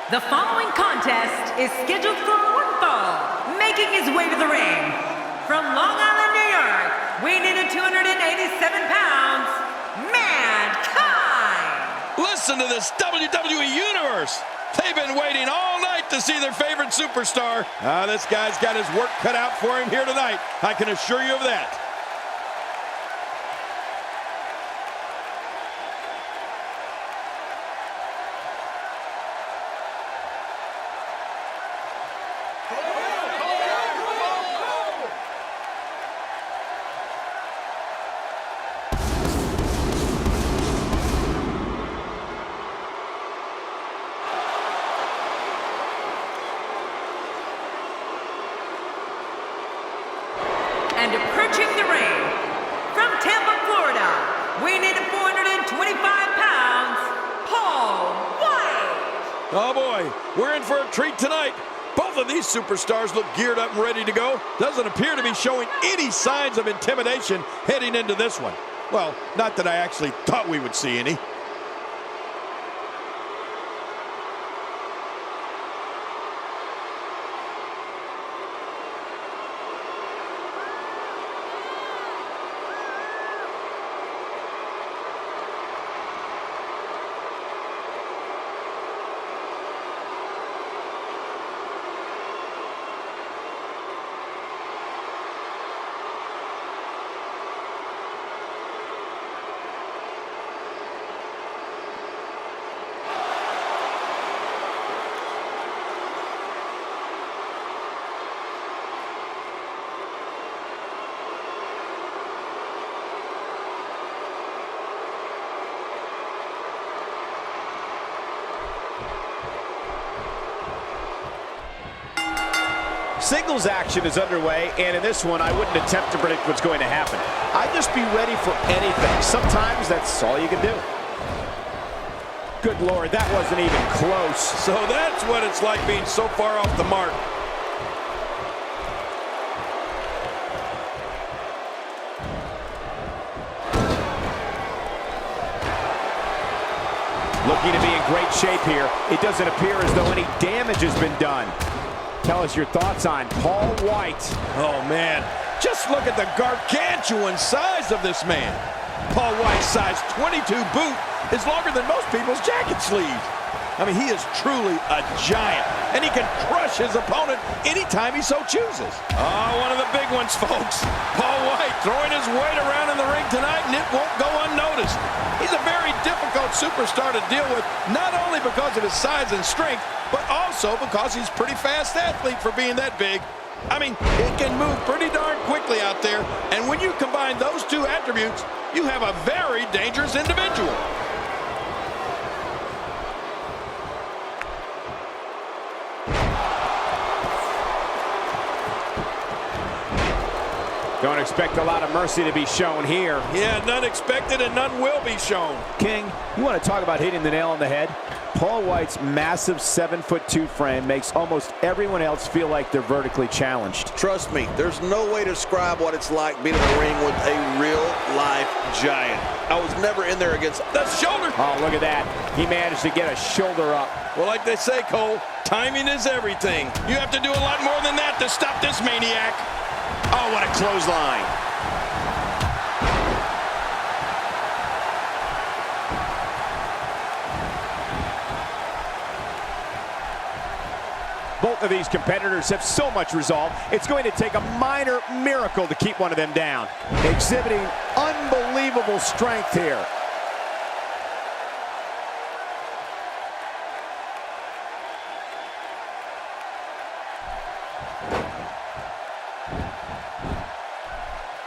The following contest is scheduled for one fall. Making his way to the ring from Long Island, New York, weighing in at 287 pounds, Mankind! Listen to this WWE Universe. They've been waiting all night to see their favorite superstar. This guy's got his work cut out for him here tonight. I can assure you of that. And approaching the ring, from Tampa, Florida, weighing in at 425 pounds, Paul Wight. Oh boy, we're in for a treat tonight. Both of these superstars look geared up and ready to go. Doesn't appear to be showing any signs of intimidation heading into this one. Well, not that I actually thought we would see any. Singles action is underway, and in this one, I wouldn't attempt to predict what's going to happen. I'd just be ready for anything. Sometimes that's all you can do. Good Lord, that wasn't even close. So that's what it's like being so far off the mark. Looking to be in great shape here. It doesn't appear as though any damage has been done. Tell us your thoughts on Paul Wight. Oh, man. Just look at the gargantuan size of this man. Paul Wight's size 22 boot is longer than most people's jacket sleeves. I mean, he is truly a giant, and he can crush his opponent anytime he so chooses. Oh, one of the big ones, folks. Paul Wight throwing his weight around in the ring tonight, and it won't go unnoticed. He's a very difficult superstar to deal with, not only because of his size and strength, but also because he's a pretty fast athlete for being that big. I mean, he can move pretty darn quickly out there, and when you combine those two attributes, you have a very dangerous individual. Don't expect a lot of mercy to be shown here. Yeah, none expected and none will be shown. King, you want to talk about hitting the nail on the head? Paul Wight's massive 7'2" frame makes almost everyone else feel like they're vertically challenged. Trust me, there's no way to describe what it's like being in the ring with a real-life giant. I was never in there against the shoulder. Oh, look at that. He managed to get a shoulder up. Well, like they say, Cole, timing is everything. You have to do a lot more than that to stop this maniac. Oh, what a clothesline. Both of these competitors have so much resolve, it's going to take a minor miracle to keep one of them down. Exhibiting unbelievable strength here.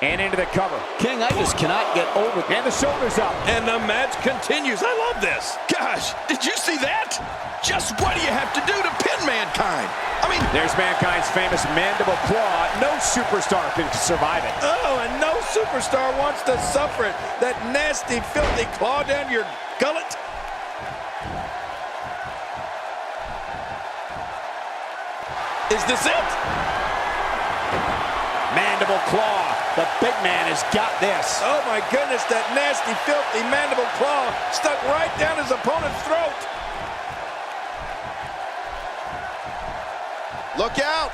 And into the cover. King, I just cannot get over it. And the shoulders up. And the match continues. I love this. Gosh, did you see that? Just what do you have to do to pin Mankind? I mean, there's Mankind's famous mandible claw. No superstar can survive it. Oh, and no superstar wants to suffer it. That nasty, filthy claw down your gullet. Is this it? Mandible claw. The big man has got this. Oh, my goodness, that nasty, filthy mandible claw stuck right down his opponent's throat. Look out.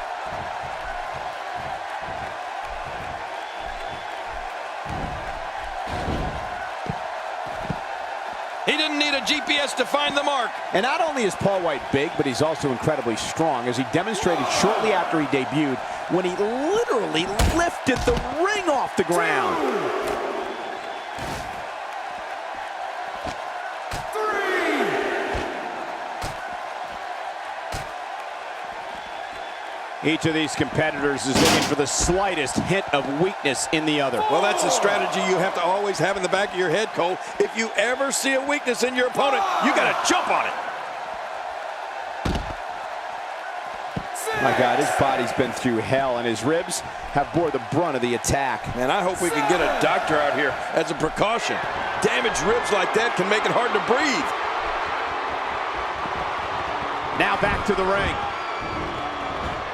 He didn't need a GPS to find the mark. And not only is Paul Wight big, but he's also incredibly strong, as he demonstrated shortly after he debuted when he literally lifted the ring off the ground. 3. Each of these competitors is looking for the slightest hint of weakness in the other. Well, that's a strategy you have to always have in the back of your head, Cole. If you ever see a weakness in your opponent, you got to jump on it. My God, his body's been through hell, and his ribs have bore the brunt of the attack. Man, I hope we can get a doctor out here as a precaution. Damaged ribs like that can make it hard to breathe. Now back to the ring.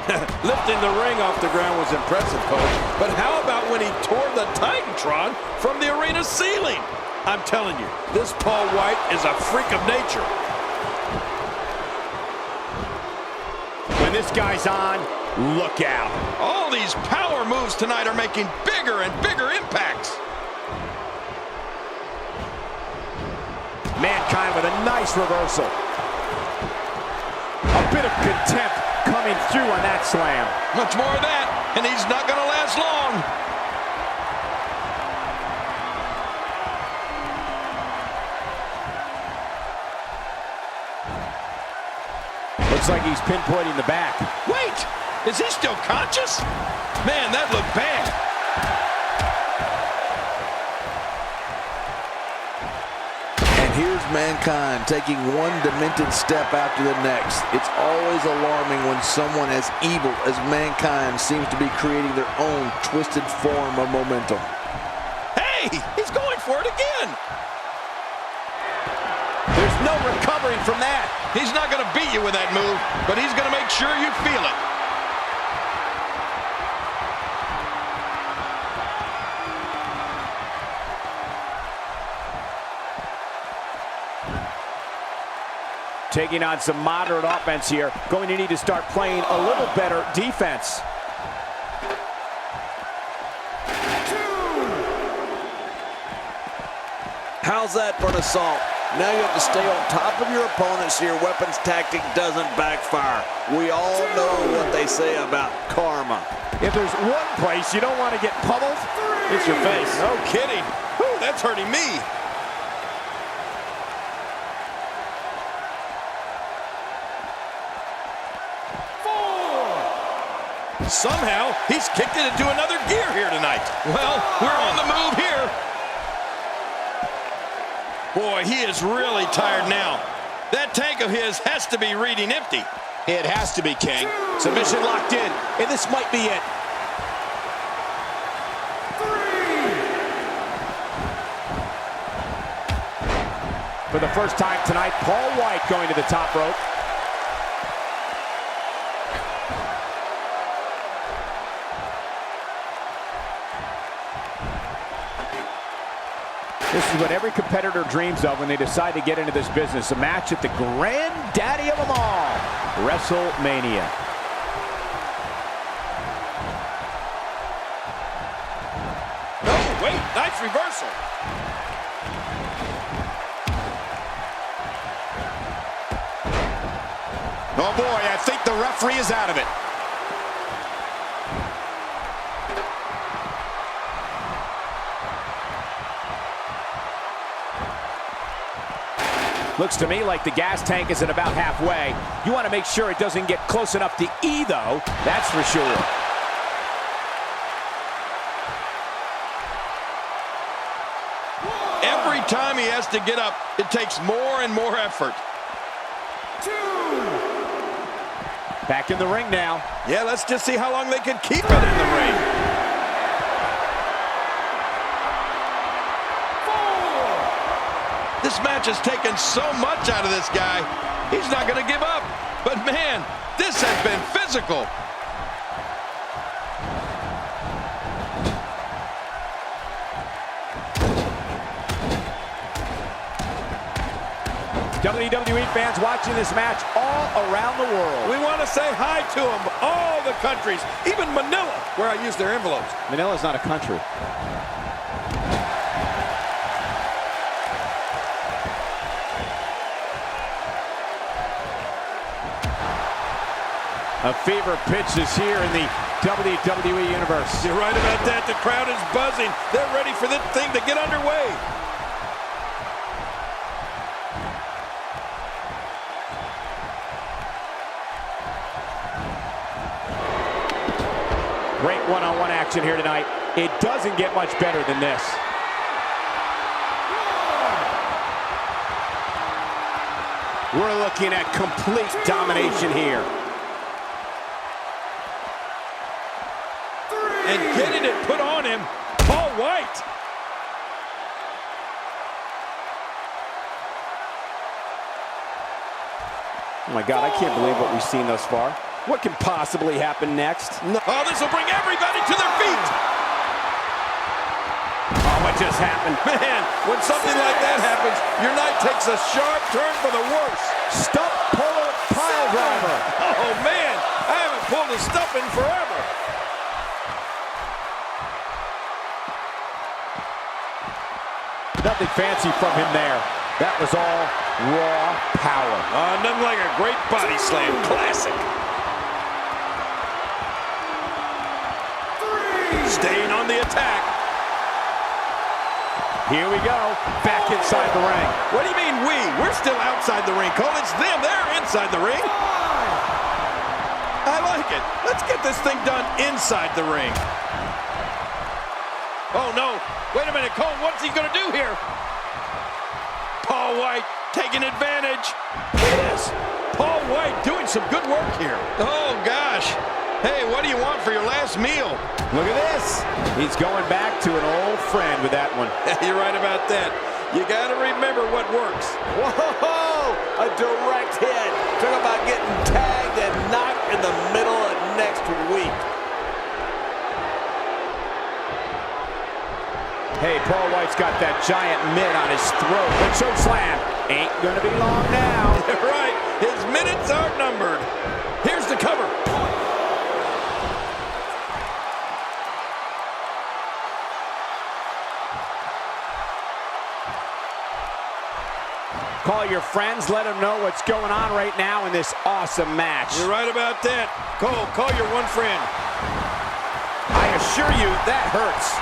Lifting the ring off the ground was impressive, Coach. But how about when he tore the Titantron from the arena ceiling? I'm telling you, this Paul Wight is a freak of nature. When this guy's on, look out. All these power moves tonight are making bigger and bigger impacts. Mankind with a nice reversal. A bit of contempt coming through on that slam. Much more of that, and he's not going to last long. Looks like he's pinpointing the back. Wait, is he still conscious? Man, that looked bad. And here's Mankind taking one demented step after the next. It's always alarming when someone as evil as Mankind seems to be creating their own twisted form of momentum. Hey, he's going for it again. There's no recovering from that. He's not going to beat you with that move, but he's going to make sure you feel it. Taking on some moderate offense here. Going to need to start playing a little better defense. 2. How's that for an assault? Now you have to stay on top of your opponent so your weapons tactic doesn't backfire. We all know what they say about karma. If there's one place you don't want to get pummeled, it's your face. No kidding. Whew, that's hurting me. Somehow, he's kicked it into another gear here tonight. Well, we're on the move here. Boy, he is really tired now. That tank of his has to be reading empty. It has to be, King. Submission locked in, and this might be it. 3. For the first time tonight, Paul Wight going to the top rope. This is what every competitor dreams of when they decide to get into this business. A match at the granddaddy of them all, WrestleMania. Oh, wait, nice reversal. Oh boy, I think the referee is out of it. Looks to me like the gas tank is at about halfway. You want to make sure it doesn't get close enough to E, though. That's for sure. Every time he has to get up, it takes more and more effort. 2. Back in the ring now. Yeah, let's just see how long they can keep it in the ring. 4. This match has taken so much out of this guy. He's not going to give up. But man, this has been physical. WWE fans watching this match all around the world. We want to say hi to them, all the countries, even Manila, where I use their envelopes. Manila's not a country. A fever pitch is here in the WWE Universe. You're right about that. The crowd is buzzing. They're ready for this thing to get underway. Great one-on-one action here tonight. It doesn't get much better than this. We're looking at complete domination here. And getting it put on him, Paul Wight. Oh my God, I can't believe what we've seen thus far. What can possibly happen next? No. Oh, this will bring everybody to their feet. Oh, what just happened? Man, when something like that happens, your night takes a sharp turn for the worse. Stump puller pile driver. Oh, man, I haven't pulled a stump in forever. Nothing fancy from him there. That was all raw power. Nothing like a great body slam. Classic. Staying on the attack. Here we go. Back inside the ring. What do you mean we? We're still outside the ring, Cole. It's them. They're inside the ring. I like it. Let's get this thing done inside the ring. Oh, no. Wait a minute, Cole. What's he going to do here? Paul Wight taking advantage. Yes. Paul Wight doing some good work here. Oh, gosh. Hey, what do you want for your last meal? Look at this. He's going back to an old friend with that one. You're right about that. You got to remember what works. Whoa! A direct hit. Talk about getting tagged and knocked in the middle of next week. Hey, Paul Wight's got that giant mitt on his throat. The choke slam ain't gonna be long now. You're right. His minutes are numbered. Here's the cover. Call your friends, let them know what's going on right now in this awesome match. You're right about that. Cole, call your one friend. I assure you, that hurts.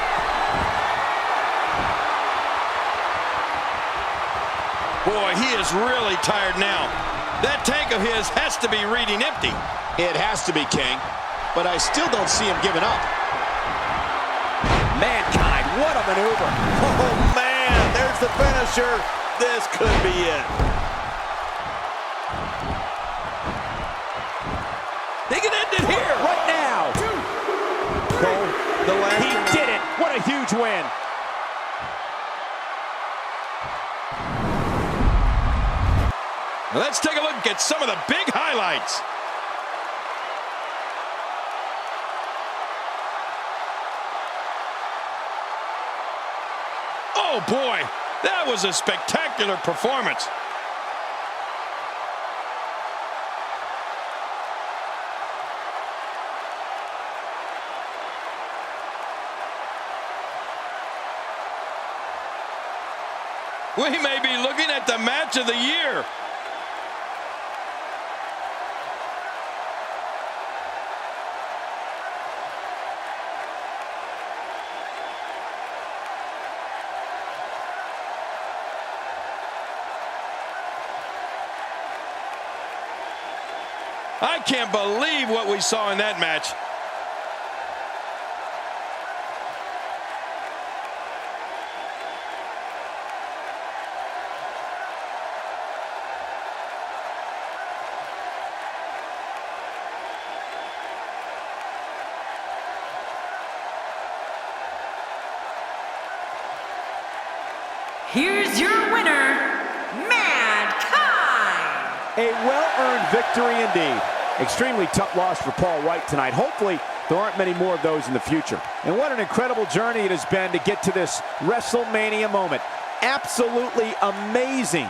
Boy, he is really tired now. That tank of his has to be reading empty. It has to be, King, but I still don't see him giving up. Mankind, what a maneuver. Oh, man, there's the finisher. This could be it. He can end it here. Right now. Cole, the last. He did it. What a huge win. Let's take a look at some of the big highlights. Oh boy, that was a spectacular performance. We may be looking at the match of the year. I can't believe what we saw in that match. Here's your winner, Mankind! A well-earned victory indeed. Extremely tough loss for Paul Wight tonight. Hopefully, there aren't many more of those in the future. And what an incredible journey it has been to get to this WrestleMania moment. Absolutely amazing